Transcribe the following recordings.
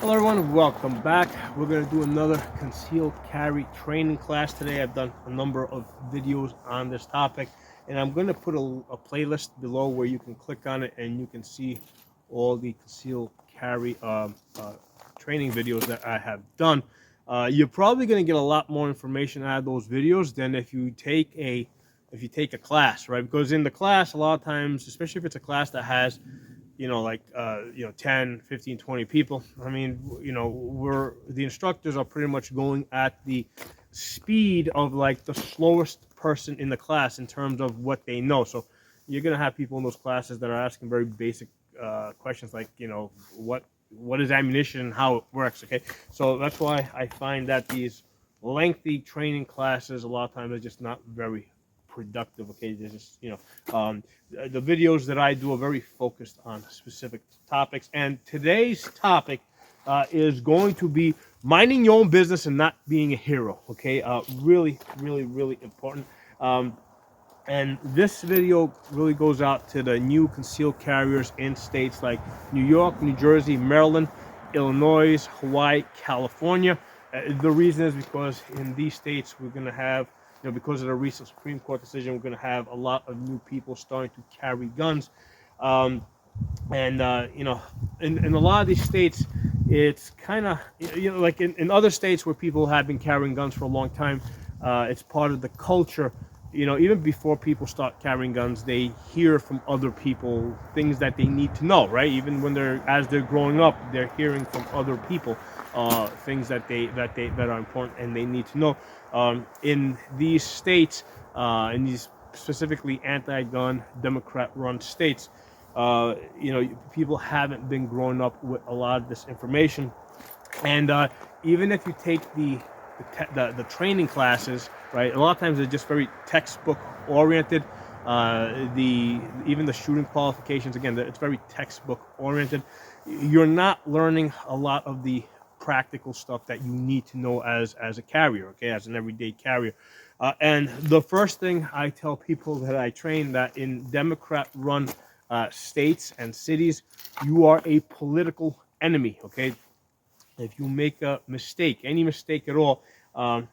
Hello everyone, welcome back. We're going to do another concealed carry training class today. I've done a number of videos on this topic, and I'm going to put a playlist below where you can click on it and you can see all the concealed carry training videos that I have done. You're probably going to get a lot more information out of those videos than if you take a class, right? Because in the class, a lot of times, especially if it's a class that has like 10, 15, 20 people. I mean, we're the instructors are pretty much going at the speed of like the slowest person in the class in terms of what they know. So you're going to have people in those classes that are asking very basic questions like, what is ammunition and how it works. Okay, so that's why I find that these lengthy training classes a lot of times are just not very productive. Okay, there's just the videos that I do are very focused on specific topics, and today's topic is going to be minding your own business and not being a hero. Okay, really, really, really important. And this video really goes out to the new concealed carriers in states like New York, New Jersey, Maryland, Illinois, Hawaii, California. The reason is because in these states we're going to have, because of the recent Supreme Court decision, we're going to have a lot of new people starting to carry guns. And in a lot of these states, it's kind of, like in other states where people have been carrying guns for a long time, it's part of the culture. Even before people start carrying guns, they hear from other people things that they need to know, right? Even when as they're growing up, they're hearing from other people things that are important and they need to know. In these states, in these specifically anti-gun, Democrat-run states, people haven't been growing up with a lot of this information, and even if you take the training classes, right? A lot of times they're just very textbook oriented. Even the shooting qualifications, again, it's very textbook oriented. You're not learning a lot of the practical stuff that you need to know as a carrier, okay, as an everyday carrier. And the first thing I tell people that I train, that in Democrat-run states and cities, you are a political enemy, okay? If you make a mistake, any mistake at all,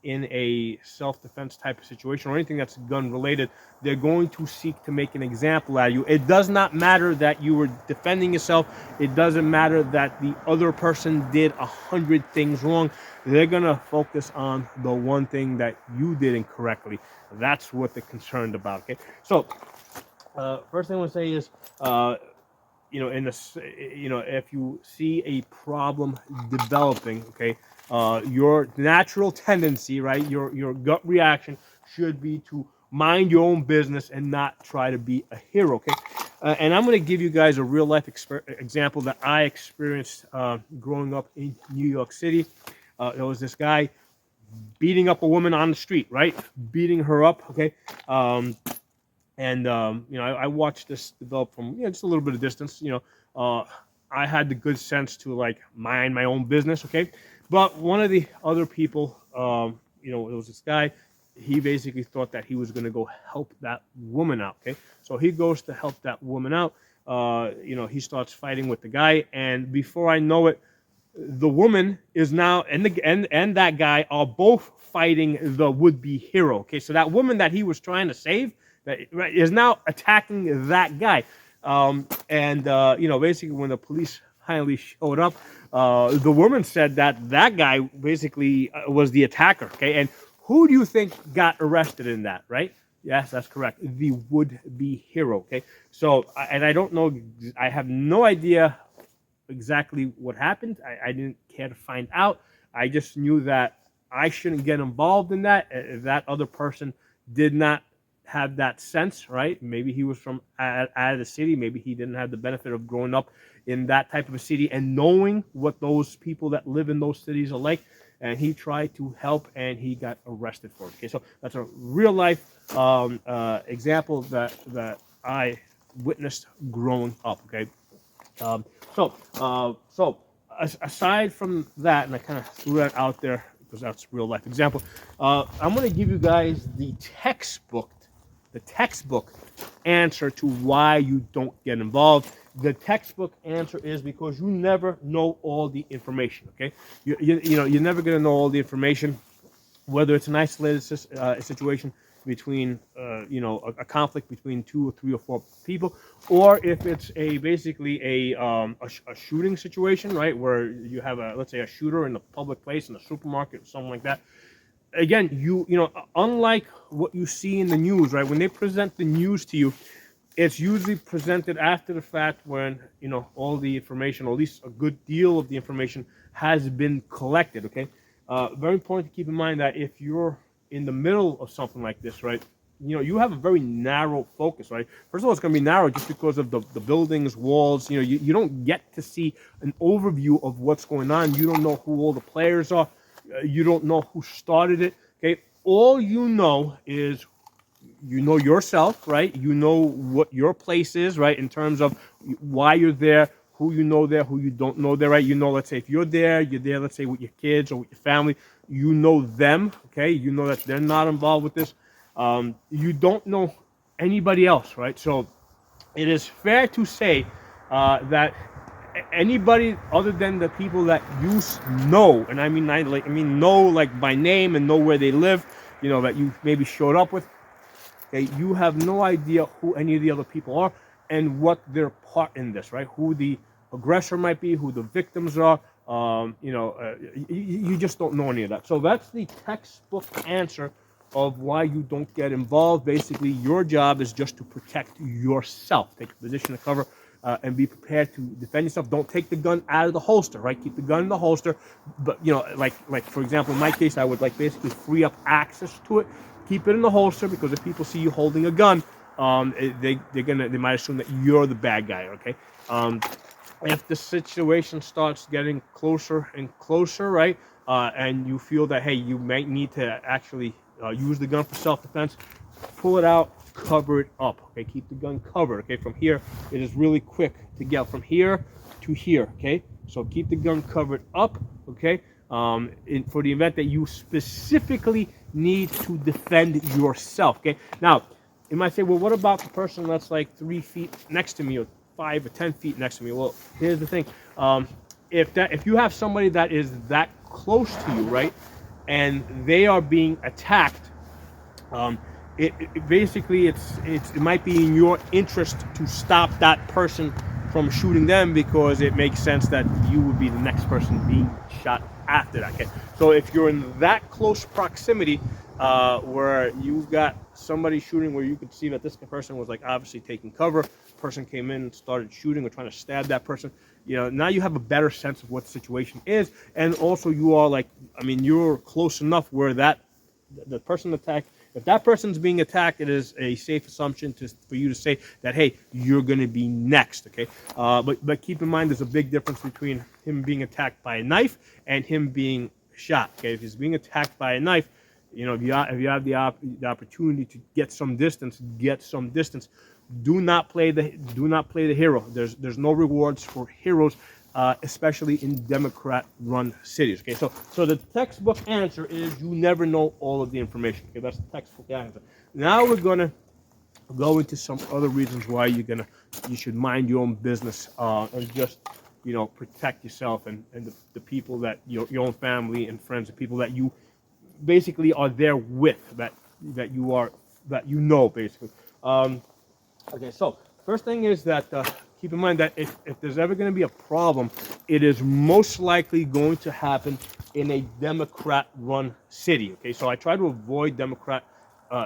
in a self-defense type of situation or anything that's gun related, they're going to seek to make an example out of you. It does not matter that you were defending yourself. It doesn't matter that the other person did 100 things wrong. They're going to focus on the one thing that you did incorrectly. That's what they're concerned about. Okay, so first thing I want to say is, if you see a problem developing, okay, your natural tendency, right, your gut reaction should be to mind your own business and not try to be a hero. Okay, and I'm going to give you guys a real life example that I experienced growing up in New York City. There was this guy beating up a woman on the street, right, beating her up. Okay. And I watched this develop from just a little bit of distance. I had the good sense to like mind my own business, okay. But one of the other people, it was this guy. He basically thought that he was going to go help that woman out, okay. So he goes to help that woman out. He starts fighting with the guy, and before I know it, the woman is now and that guy are both fighting the would-be hero. Okay, so that woman that he was trying to save is now attacking that guy. Basically, when the police finally showed up, the woman said that guy basically was the attacker. Okay, and who do you think got arrested in that? Right? Yes, that's correct. The would-be hero. Okay, so and I don't know. I have no idea exactly what happened. I didn't care to find out. I just knew that I shouldn't get involved in that. If that other person did not have that sense, right? Maybe he was from out of the city. Maybe he didn't have the benefit of growing up in that type of a city and knowing what those people that live in those cities are like. And he tried to help, and he got arrested for it. Okay, so that's a real life example that I witnessed growing up. Okay. Um, Aside from that, and I kind of threw that out there because that's real life example. I'm going to give you guys the textbook answer to why you don't get involved. The textbook answer is because you never know all the information, okay? You're never going to know all the information, whether it's an isolated situation between, a conflict between 2 or 3 or 4 people, or if it's basically a shooting situation, right, where you have let's say a shooter in a public place, in a supermarket, or something like that. Again, unlike what you see in the news, right, when they present the news to you, it's usually presented after the fact when all the information, or at least a good deal of the information, has been collected. Okay, very important to keep in mind that if you're in the middle of something like this, right, you have a very narrow focus, right? First of all, it's going to be narrow just because of the buildings, walls. You don't get to see an overview of what's going on. You don't know who all the players are. You don't know who started it. Okay, all you know is yourself, right? You know what your place is, right? In terms of why you're there, who you know there, who you don't know there, right? Let's say if you're there, let's say with your kids or with your family, you know them, okay? You know that they're not involved with this. You don't know anybody else, right? So it is fair to say that anybody other than the people that you know, and I mean know like by name and know where they live, that you maybe showed up with. Okay, you have no idea who any of the other people are and what their part in this, right? Who the aggressor might be, who the victims are. You just don't know any of that. So that's the textbook answer of why you don't get involved. Basically, your job is just to protect yourself. Take a position of cover and be prepared to defend yourself. Don't take the gun out of the holster, right? Keep the gun in the holster. But, like for example, in my case, I would basically free up access to it. Keep it in the holster, because if people see you holding a gun, they might assume that you're the bad guy. Okay. If the situation starts getting closer and closer, right, and you feel that hey, you might need to actually use the gun for self-defense, pull it out, cover it up. Okay, keep the gun covered. Okay, from here it is really quick to get from here to here. Okay, so keep the gun covered up. Okay. For the event that you specifically need to defend yourself. Okay. Now, you might say, well, what about the person that's like 3 feet next to me, or 5 or 10 feet next to me? Well, here's the thing. If you have somebody that is that close to you, right, and they are being attacked, it might be in your interest to stop that person from shooting them, because it makes sense that you would be the next person being shot after that. Okay, so if you're in that close proximity where you've got somebody shooting, where you could see that this person was obviously taking cover, person came in and started shooting or trying to stab that person, now you have a better sense of what the situation is, and also you are you're close enough where the person attacked. If that person's being attacked, it is a safe assumption for you to say that, hey, you're going to be next, okay? But keep in mind, there's a big difference between him being attacked by a knife and him being shot, okay? If he's being attacked by a knife, if you have the opportunity to get some distance, get some distance. Do not play the hero. There's no rewards for heroes, especially in Democrat-run cities. Okay, so the textbook answer is you never know all of the information. Okay, that's the textbook answer. Now we're gonna go into some other reasons why you should mind your own business and just protect yourself and the people that your own family and friends, the people that you basically are there with, that basically. Okay, so first thing is that keep in mind that if there's ever going to be a problem, it is most likely going to happen in a Democrat-run city. Okay, so I try to avoid Democrat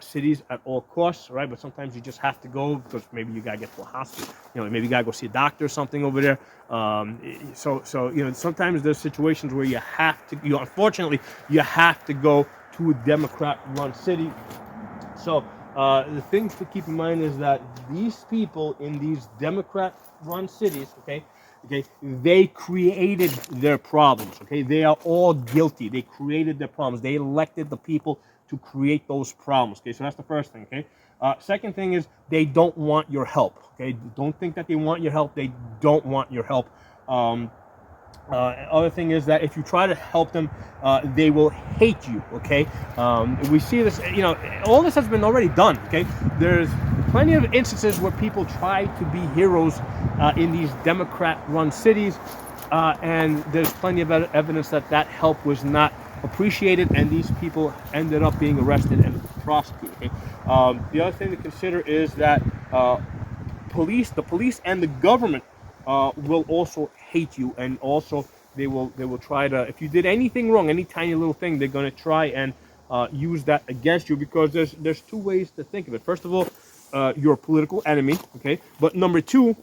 cities at all costs, right? But sometimes you just have to go because maybe you gotta get to a hospital. Maybe you gotta go see a doctor or something over there. So sometimes there's situations where you have to. Unfortunately, you have to go to a Democrat-run city. So the thing to keep in mind is that these people in these Democrat-run cities, okay, they created their problems. Okay, they are all guilty. They created their problems. They elected the people to create those problems. Okay, so that's the first thing. Okay, second thing is they don't want your help. Okay, don't think that they want your help. They don't want your help. Other thing is that if you try to help them, they will hate you. Okay, we see this. All this has been already done. Okay, there's plenty of instances where people try to be heroes in these Democrat-run cities, and there's plenty of evidence that that help was not appreciated, and these people ended up being arrested and prosecuted. Okay? The other thing to consider is that the police and the government will also hate you, and also they will try to, if you did anything wrong, any tiny little thing, they're going to try and use that against you, because there's two ways to think of it. First of all, you're a political enemy, okay? But number two,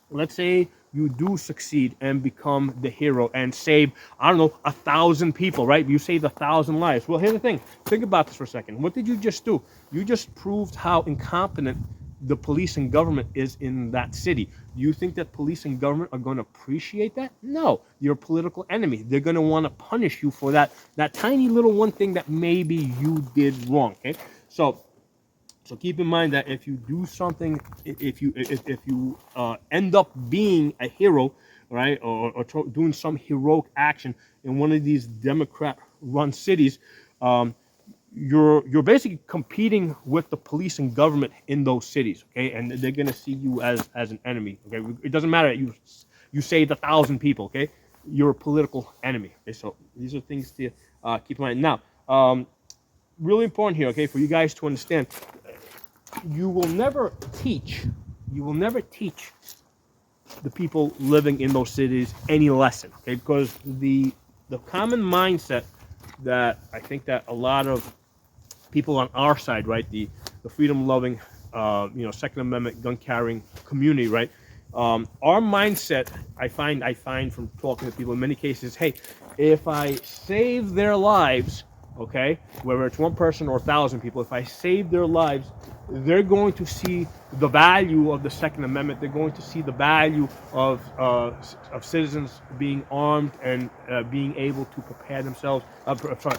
let's say you do succeed and become the hero and save, I don't know, 1,000 people, right? You saved 1,000 lives. Well, here's the thing. Think about this for a second. What did you just do? You just proved how incompetent the police and government is in that city. Do you think that police and government are going to appreciate that? No. You're a political enemy. They're going to want to punish you for that tiny little one thing that maybe you did wrong, okay? So keep in mind that if you do something, if you end up being a hero, right, or doing some heroic action in one of these Democrat-run cities, you're basically competing with the police and government in those cities, okay? And they're gonna see you as an enemy, okay? It doesn't matter that you saved 1,000 people, okay? You're a political enemy. Okay? So these are things to keep in mind. Now, really important here, okay, for you guys to understand. You will never teach the people living in those cities any lesson, okay? Because the common mindset that I think that a lot of people on our side, right, the freedom-loving, Second Amendment gun-carrying community, right, our mindset, I find from talking to people in many cases, hey, if I save their lives, okay, whether it's one person or 1,000 people, if I save their lives, they're going to see the value of the Second Amendment. They're going to see the value of citizens being armed and being able to prepare themselves,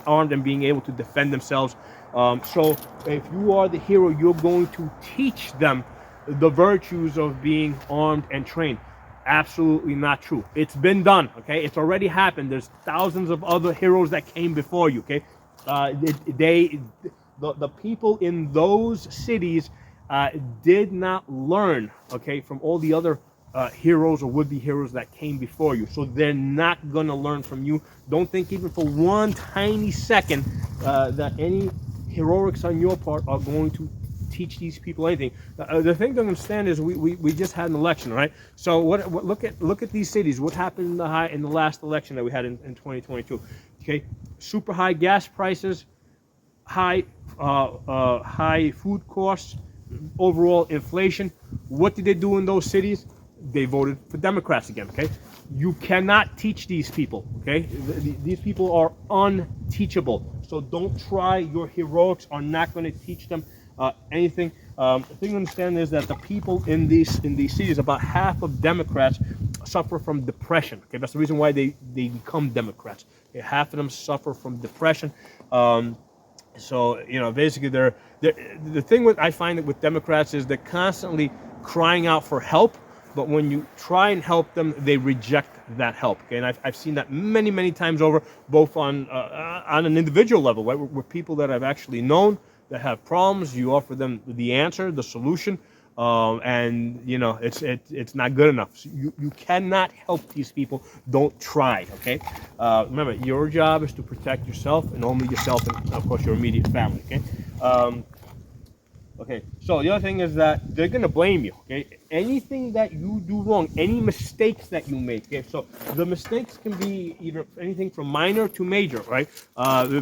armed and being able to defend themselves. So if you are the hero, you're going to teach them the virtues of being armed and trained. Absolutely not true. It's been done, okay? It's already happened. There's thousands of other heroes that came before you, okay? The people in those cities did not learn, okay, from all the other heroes or would-be heroes that came before you. So they're not going to learn from you. Don't think even for one tiny second that any heroics on your part are going to teach these people anything. The thing to understand is we just had an election, right? So look at these cities. What happened in the last election that we had in 2022? Okay, super high gas prices, high food costs, overall inflation. What did they do in those cities? They voted for Democrats again, okay? You cannot teach these people, okay? These people are unteachable. So don't try. Your heroics are not going to teach them anything. The thing to understand is that the people in these cities, about half of Democrats suffer from depression. Okay, that's the reason why they become Democrats. Okay? Half of them suffer from depression. So basically, the thing I find with Democrats is they're constantly crying out for help, but when you try and help them, they reject that help. Okay, and I've seen that many times over, both on an individual level, right, with people that I've actually known that have problems. You offer them the answer, the solution, and it's not good enough. So you cannot help these people. Don't try. Okay, remember, your job is to protect yourself and only yourself, and of course your immediate family. Okay. Okay, so the other thing is that they're going to blame you, okay? Anything that you do wrong, any mistakes that you make, okay? So the mistakes can be either anything from minor to major, right?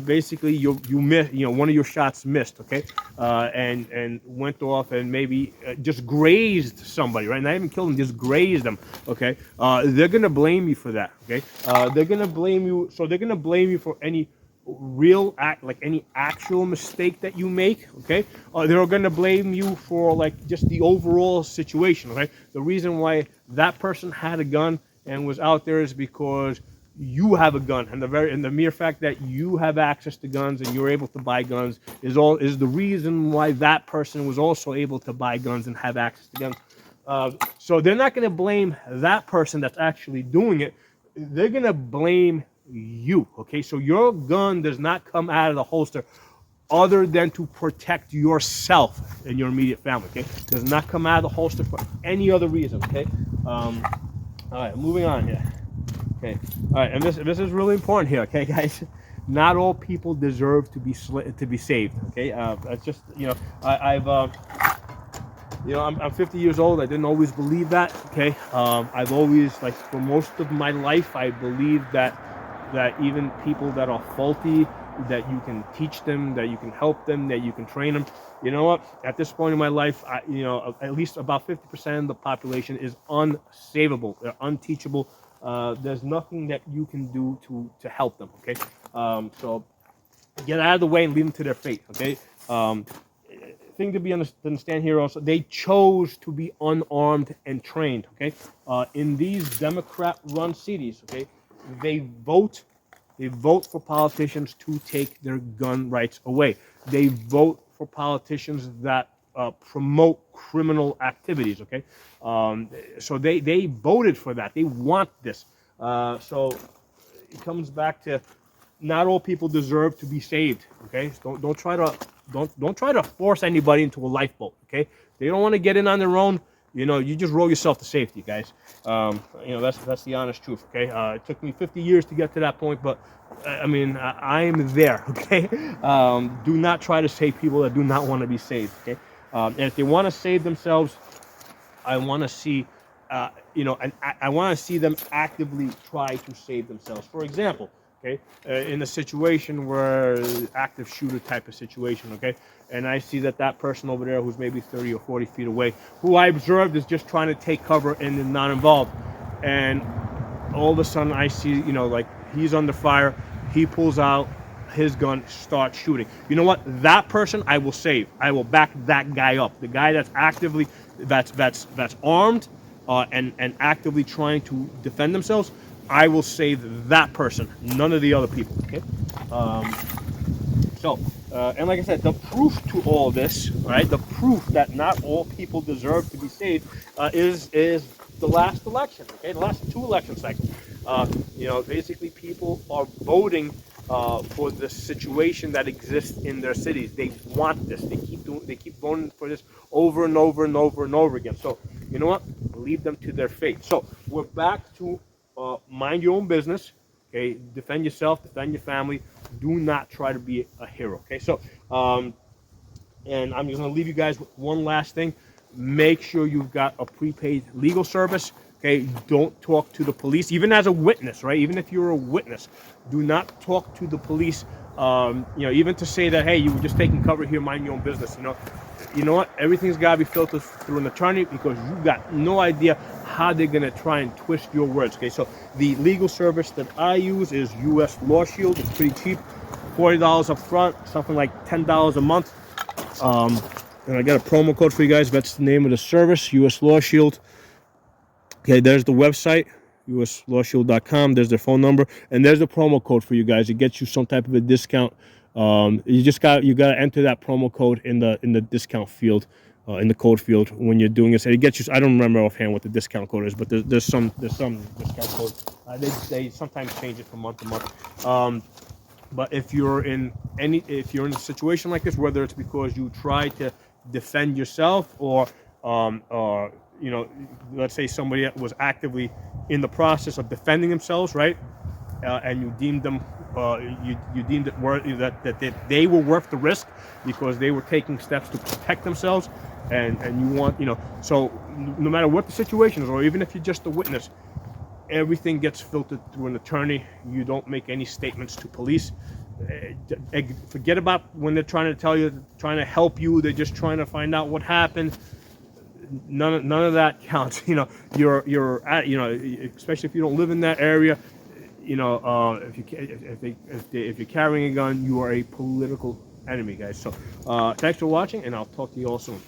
Basically, you miss, one of your shots missed, okay? And went off and maybe just grazed somebody, right? Not even killed them, just grazed them, okay? They're going to blame you for that, okay? They're going to blame you, so they're going to blame you for any real act, like any actual mistake that you make, okay? They're going to blame you for like just the overall situation, okay? The reason why that person had a gun and was out there is because you have a gun, and the mere fact that you have access to guns and you're able to buy guns is the reason why that person was also able to buy guns and have access to guns. So they're not going to blame that person that's actually doing it. They're going to blame you, okay? So your gun does not come out of the holster other than to protect yourself and your immediate family. Okay, does not come out of the holster for any other reason. Okay, all right, moving on here. Okay, all right, and this is really important here. Okay, guys, not all people deserve to be saved. Okay, that's just, you know, I've you know, I'm 50 years old. I didn't always believe that. Okay, I've always, like, for most of my life, I believed that even people that are faulty, that you can teach them, that you can help them, that you can train them. You know what? At this point in my life, you know, at least about 50% of the population is unsavable. They're unteachable. There's nothing that you can do to help them. Okay, so get out of the way and leave them to their fate. Okay. Thing to understand here also, they chose to be unarmed and trained. Okay, in these Democrat-run cities, okay, they vote for politicians to take their gun rights away. They vote for politicians that promote criminal activities. Okay, so they voted for that. They want this. So it comes back to, not all people deserve to be saved. Okay, so don't try to force anybody into a lifeboat. Okay, they don't want to get in on their own. You know, you just roll yourself to safety, guys. You know, that's the honest truth. Okay, it took me 50 years to get to that point, but I mean, I'm there. Okay, do not try to save people that do not want to be saved. Okay, and if they want to save themselves, I want to see, you know, and I want to see them actively try to save themselves. For example, okay, in a situation where active shooter type of situation, okay, and I see that person over there who's maybe 30 or 40 feet away, who I observed is just trying to take cover and is not involved, and all of a sudden I see, you know, like, he's under fire, he pulls out his gun, starts shooting. You know what? That person I will save. I will back that guy up. The guy that's actively, that's armed, and actively trying to defend themselves, I will save that person. None of the other people. Okay. And like I said, the proof to all this, right? The proof that not all people deserve to be saved, is the last election. Okay, the last 2 election cycles. You know, basically people are voting for the situation that exists in their cities. They want this. They keep voting for this over and over and over and over again. So you know what? Leave them to their fate. So we're back to mind your own business. Okay, defend yourself, defend your family. Do not try to be a hero. Okay, so and I'm just going to leave you guys with one last thing. Make sure you've got a prepaid legal service. Okay, don't talk to the police, even as a witness, right? Even if you're a witness, do not talk to the police. You know, even to say that, hey, you were just taking cover here, mind your own business. You know what? Everything's got to be filtered through an attorney, because you got no idea how they're going to try and twist your words. Okay, so the legal service that I use is U.S. Lawshield. It's pretty cheap, $40 up front, something like $10 a month. And I got a promo code for you guys. That's the name of the service, U.S. Lawshield. Okay, there's the website, uslawshield.com. There's their phone number, and there's the promo code for you guys. It gets you some type of a discount. You got to enter that promo code in the discount field, in the code field when you're doing it. So it gets you. I don't remember offhand what the discount code is, but there's some discount code. They sometimes change it from month to month. But if you're in a situation like this, whether it's because you try to defend yourself, or you know, let's say somebody that was actively in the process of defending themselves, right? And you deemed them, you deemed it worthy, that they were worth the risk because they were taking steps to protect themselves, and you want, you know, so no matter what the situation is, or even if you're just a witness, everything gets filtered through an attorney. You don't make any statements to police. Forget about when they're trying to tell you, trying to help you. They're just trying to find out what happened. None of that counts. You know, you're at, you know, especially if you don't live in that area. You know, if you're carrying a gun, you are a political enemy, guys. So thanks for watching, and I'll talk to you all soon.